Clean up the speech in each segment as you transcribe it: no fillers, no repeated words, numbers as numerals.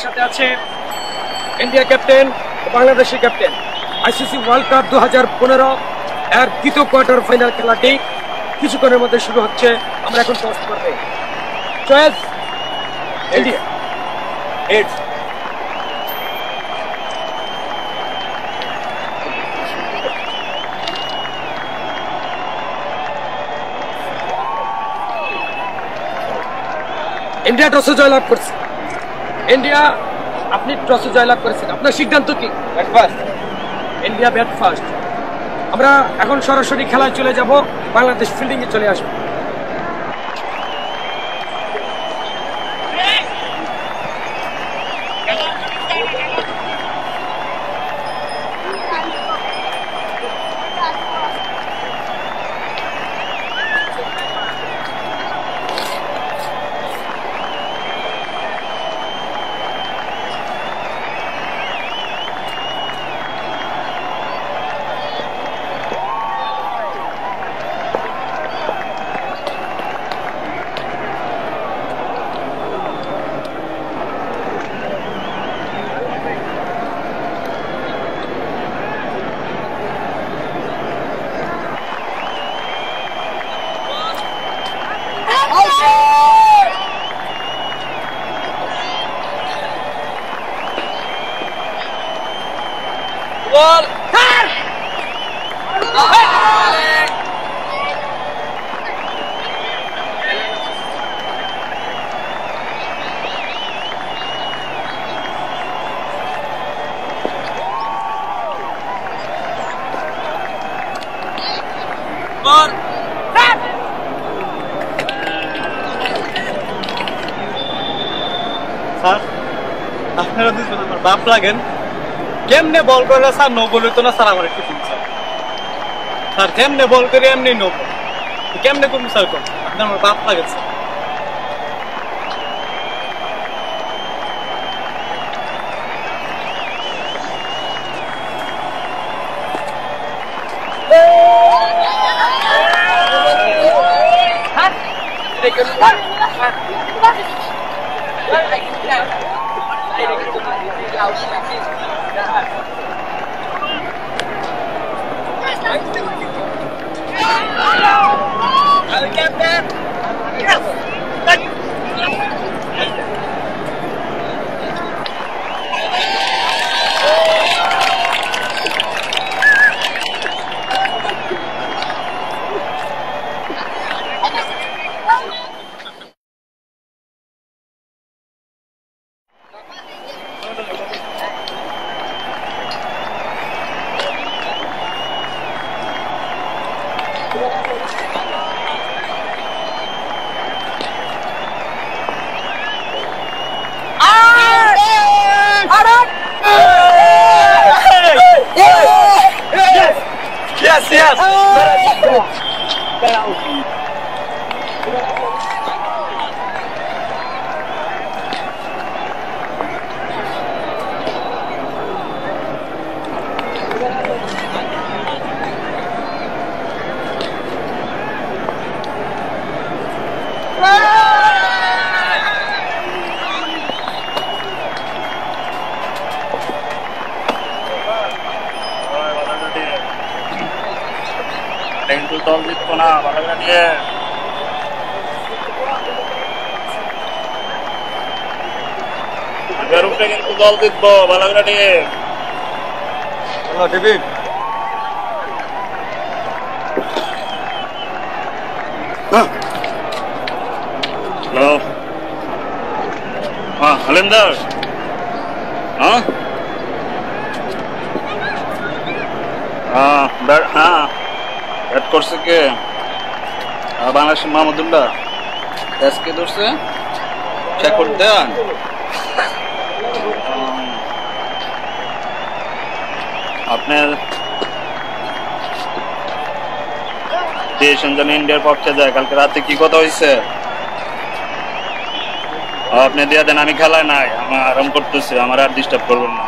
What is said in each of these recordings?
সাথে আছে India captain ও বাংলাদেশের ক্যাপ্টেন। আইসিসি ওয়ার্ল্ড কাপ 2015 এর দ্বিতীয় কোয়ার্টার ফাইনাল খেলাটি কিছুক্ষণের মধ্যে শুরু হচ্ছে। আমরা এখন টস করবে। Choice India. ইন্ডিয়া টসে জয়লাভ করছে। ইন্ডিয়া, আপনি টসে জয়লাভ করেছেন, আপনার সিদ্ধান্ত কি? Bat first. India bat first. আমরা এখন সরাসরি খেলায় চলে যাব, বাংলাদেশ ফিল্ডিং এ চলে আসবে। স্যার, আপনারা দুজন আমার বাপ লাগেন। কেমনে বল করে স্যার নো বল হইতো না স্যার? আমার একটু শুনছেন স্যার, কেমনে বল করে এমনি নো বল কেমনে করবো স্যার? কোন আপনি আমার বাপ লাগেন স্যার। Yes. দল জিতবো না, ভালো করে নিয়ে উপরে কিন্তু দল জিতবো, ভালো করে নিয়ে ডেভিড। হ্যালো, হ্যাঁ হলেন্দার, হ্যাঁ হ্যাঁ ব্যাট করছে কে? বাংলাদেশের মাহমুদুল্লাহ। কে ধরছে? চেক করতে দেন। আপনার দেশ যেন ইন্ডিয়ার পক্ষে যায়। কালকে রাতে কি কথা হয়েছে আপনি দিয়ে দেন। আমি খেলায় নাই, আমার আরাম করতেছি, আমার আর ডিস্টার্ব করবেন না।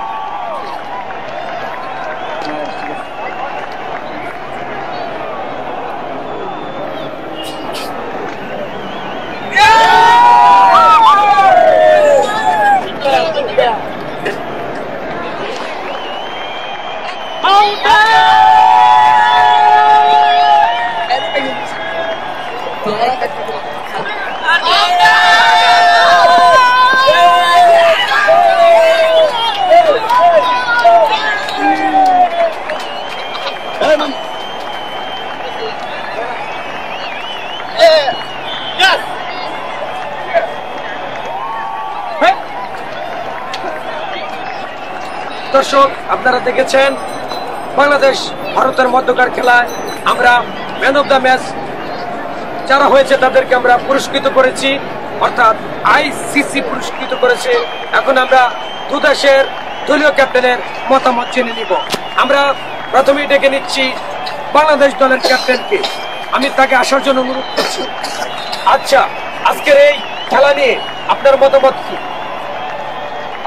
দর্শক, আপনারা দেখেছেন বাংলাদেশ ভারতের মধ্যকার খেলায় আমরা ম্যান অফ দ্য ম্যাচ যারা হয়েছে তাদেরকে আমরা পুরস্কৃত করেছি, অর্থাৎ আইসিসি পুরস্কৃত করেছে। এখন আমরা দুদেশের দলীয় ক্যাপ্টেনের মতামত জেনে নিব। আমরা প্রথমেই ডেকে নিচ্ছি বাংলাদেশ দলের ক্যাপ্টেনকে, আমি তাকে আসার জন্য অনুরোধ করছি। আচ্ছা, আজকের এই খেলা নিয়ে আপনার মতামত কি?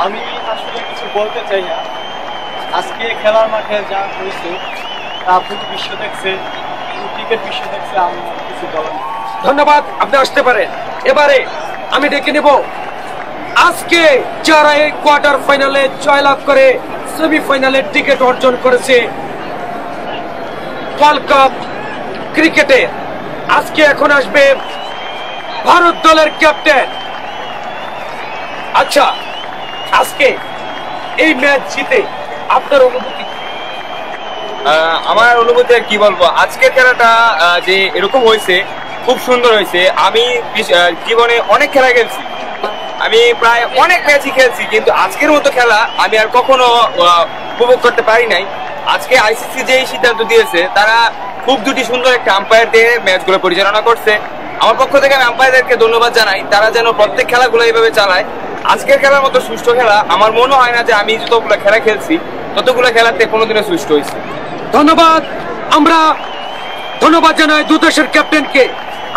আমি আসলে কিছু বলতে চাই না। আজকে খেলার মাঠে যা হয়েছে তা পুরো বিশ্ব দেখছে, ক্রিকেট বিশ্ব দেখছে, আমি কিছু বলার নেই। ধন্যবাদ, আপনি আসতে পারেন। এবারে আমি ডেকে নেব আজকে যারা এই কোয়ার্টার ফাইনালে জয়লাভ করে সেমিফাইনালের টিকিট অর্জন করেছে ওয়ার্ল্ড কাপ ক্রিকেটে। আজকে এখন আসবে ভারত দলের ক্যাপ্টেন। আচ্ছা, আজকে এই ম্যাচ জিতে আপনার অনুভূতি? আমার অনুভূতি আর কি বলবো, আজকের খেলাটা যে এরকম হয়েছে খুব সুন্দর হয়েছে। আমি জীবনে অনেক খেলা খেলছি, আমি প্রায় অনেক ম্যাচই খেলছি, কিন্তু আজকের মতো খেলা আমি আর কখনো উপভোগ করতে পারি নাই। আজকে আইসিসি যে সিদ্ধান্ত দিয়েছে, তারা খুব দুটি সুন্দর একটা আম্পায়ার দিয়ে ম্যাচগুলো পরিচালনা করছে। আমার পক্ষ থেকে আমি আম্পায়ারদেরকে ধন্যবাদ জানাই, তারা যেন প্রত্যেক খেলাগুলো এইভাবে চালায়। আজকের খেলার মতো সুষ্ঠু খেলা আমার মনে হয় না যে আমি যতগুলো খেলা খেলছি ততগুলো খেলাতে কোনোদিনও সুষ্ঠু হয়েছে। ধন্যবাদ। আমরা ধন্যবাদ জানাই দুদেশের ক্যাপ্টেনকে।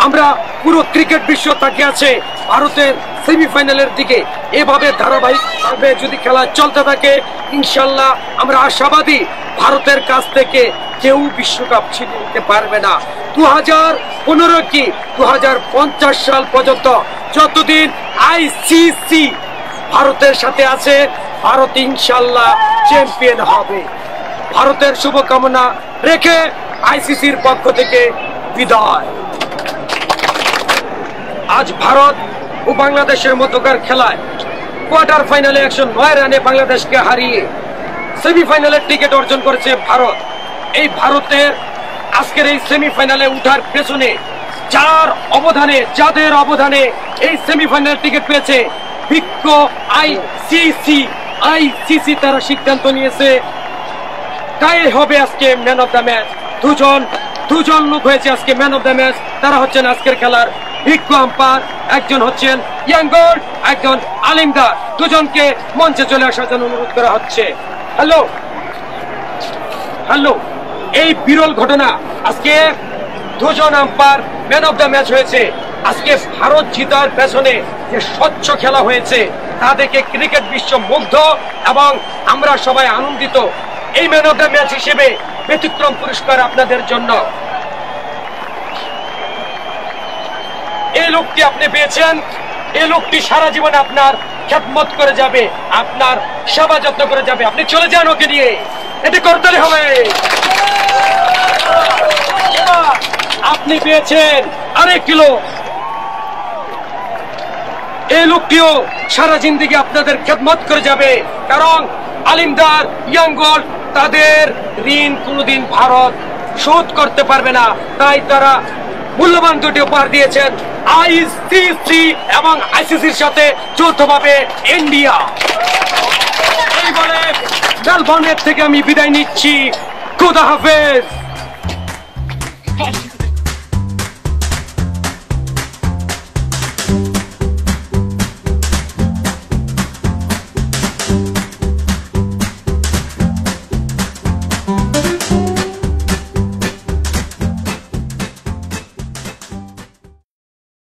আমরা পুরো ক্রিকেট বিশ্ব তাকিয়ে আছে ভারতের সেমিফাইনালের দিকে। এভাবে ধারাবাহিকভাবে যদি খেলা চলতে থাকে, ইনশাল্লাহ আমরা আশাবাদী ভারতের কাছ থেকে কেউ বিশ্বকাপ ছিনিয়ে নিতে পারবে না। 2015 কি 2050 সাল পর্যন্ত যতদিন আইসিসি ভারতের সাথে আছে, ভারত ইনশাল্লাহ চ্যাম্পিয়ন হবে। ভারতের শুভকামনা রেখে আইসিসির পক্ষ থেকে বিদায়। আজ ভারত ও বাংলাদেশের মধ্যকার খেলায় কোয়ার্টার ফাইনালে 109 রানে বাংলাদেশকে হারিয়ে সেমিফাইনালের টিকিট অর্জন করেছে ভারত। এই ভারতের আজকের এই সেমিফাইনালে উঠার পেছনে যাদের অবদানে এই সেমিফাইনালের টিকিট পেয়েছে, বিজ্ঞ আইসিসি তারা সিদ্ধান্ত নিয়েছে তাই হবে আজকে ম্যান অফ দ্য ম্যাচ। দুজন লোক হয়েছে আজকে ম্যান অফ দ্য ম্যাচ। তারা হচ্ছেন আজকের খেলার বিজ্ঞ আম্পায়ার, একজন হচ্ছেন ইয়াঙ্গল, একজন আলিমদার। দুজনকে মঞ্চে চলে আসার জন্য অনুরোধ করা হচ্ছে। হ্যালো, এই বিরল ঘটনা, আজকে দুজন umpire man of the match হয়েছে। আজকে ভারত জিতার পেছনে যে স্বচ্ছ খেলা হয়েছে তা দেখে ক্রিকেট বিশ্ব মুগ্ধ এবং আমরা সবাই আনন্দিত। এই ম্যান অফ দ্য ম্যাচ হিসেবে ব্যতিক্রম পুরস্কার আপনাদের জন্য। এই লোকটি আপনি পেয়েছেন, এই লোকটি সারা জীবন আপনার খেদমত করে যাবে, আপনার সেবা যত্ন করে যাবে। আপনি চলে যান ওকে নিয়ে, এটি করতে হবে। আপনি পেয়েছেন আরেক কিলো। এই লোকটিও সারা জিন্দেগি আপনাদের খেদমত করে যাবে, কারণ আলিমদার, ইয়াঙ্গল তাদের ঋণ কোনোদিন ভারত শোধ করতে পারবে না। তাই তারা মূল্যবান দুটি উপহার দিয়েছেন আইসিসি এবং আইসিসির সাথে যৌথভাবে ইন্ডিয়া। এই বলে মেলবোর্নের থেকে আমি বিদায় নিচ্ছি। খুদা হাফেজ।